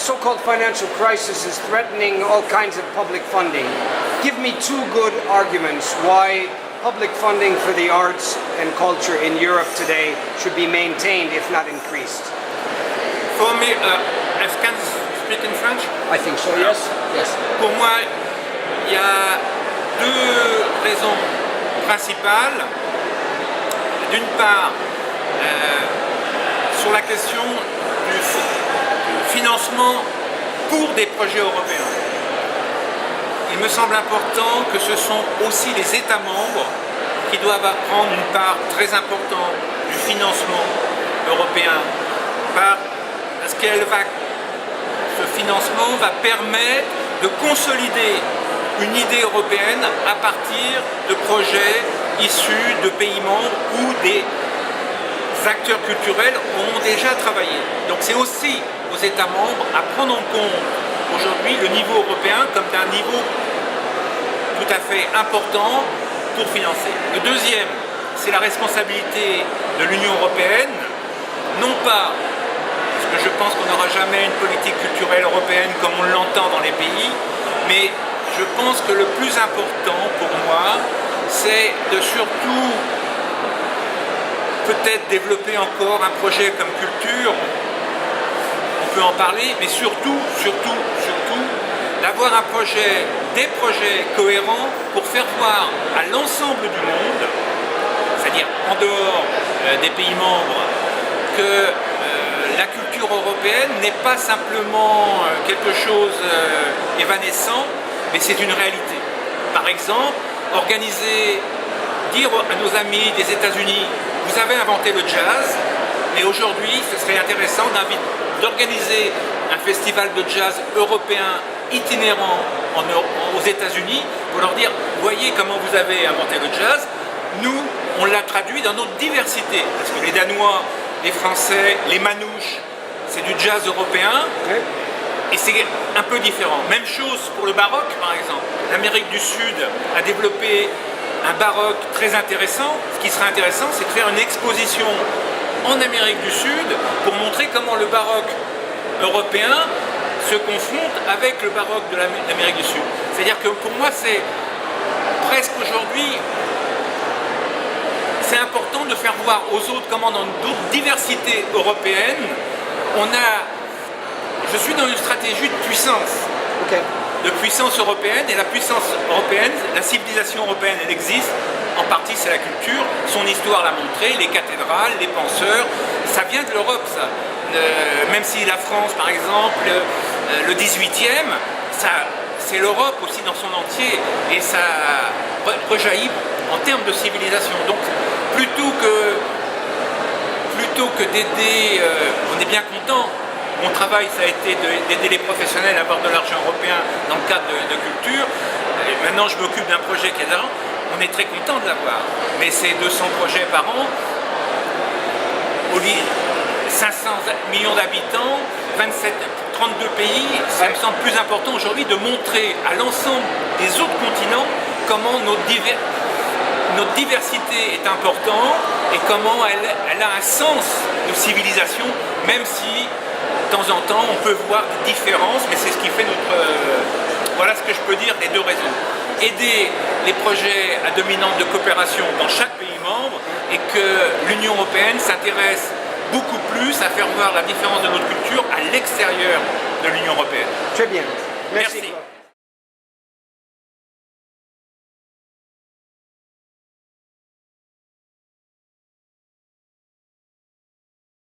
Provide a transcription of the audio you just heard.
so-called financial crisis is threatening all kinds of public funding. Give me two good arguments why public funding for the arts and culture in Europe today should be maintained, if not increased. For me, I can speak in French? I think so, yes. Yes. Pour moi, il y a deux raisons principales. D'une part, sur la question du financement pour des projets européens. Il me semble important que ce sont aussi les États membres qui doivent prendre une part très importante du financement européen parce que ce financement va permettre de consolider une idée européenne à partir de projets issus de pays membres où des acteurs culturels ont déjà travaillé. Donc c'est aussi aux États membres à prendre en compte aujourd'hui le niveau européen comme un niveau tout à fait important pour financer. Le deuxième, c'est la responsabilité de l'Union européenne, non pas parce que je pense qu'on n'aura jamais une politique culturelle européenne comme on l'entend dans les pays, mais je pense que le plus important pour moi, c'est de surtout peut-être développer encore un projet comme culture, on peut en parler, mais surtout, d'avoir des projets cohérents pour faire voir à l'ensemble du monde, c'est-à-dire en dehors des pays membres, que la culture européenne n'est pas simplement quelque chose évanescent, mais c'est une réalité. Par exemple, dire à nos amis des États-Unis, vous avez inventé le jazz, mais aujourd'hui, ce serait intéressant d'organiser un festival de jazz européen itinérant aux États-Unis pour leur dire, voyez comment vous avez inventé le jazz, nous, on l'a traduit dans notre diversité, parce que les Danois, les Français, les Manouches, c'est du jazz européen, et c'est un peu différent. Même chose pour le baroque, par exemple. L'Amérique du Sud a développé un baroque très intéressant. Ce qui serait intéressant, c'est de faire une exposition en Amérique du Sud pour montrer comment le baroque européen se confronte avec le baroque de l'Amérique du Sud. C'est-à-dire que pour moi, c'est presque aujourd'hui, c'est important de faire voir aux autres comment dans d'autres diversités européennes, je suis dans une stratégie de puissance. De puissance européenne, et la puissance européenne, la civilisation européenne, elle existe, en partie c'est la culture, son histoire l'a montré, les cathédrales, les penseurs, ça vient de l'Europe ça. Même si la France par exemple, le 18e, c'est l'Europe aussi dans son entier, et ça rejaillit en termes de civilisation. Donc plutôt que d'aider, on est bien content. Mon travail, ça a été d'aider les professionnels à avoir de l'argent européen dans le cadre de culture. Maintenant, je m'occupe d'un projet qui est là. On est très content de l'avoir. Mais c'est 200 projets par an. 500 millions d'habitants, 32 pays. Ça me semble plus important aujourd'hui de montrer à l'ensemble des autres continents comment notre diversité est importante et comment elle a un sens de civilisation, même si de temps en temps, on peut voir des différences, mais c'est ce qui fait voilà ce que je peux dire des deux raisons. Aider les projets à dominante de coopération dans chaque pays membre et que l'Union européenne s'intéresse beaucoup plus à faire voir la différence de notre culture à l'extérieur de l'Union européenne. Très bien. Merci.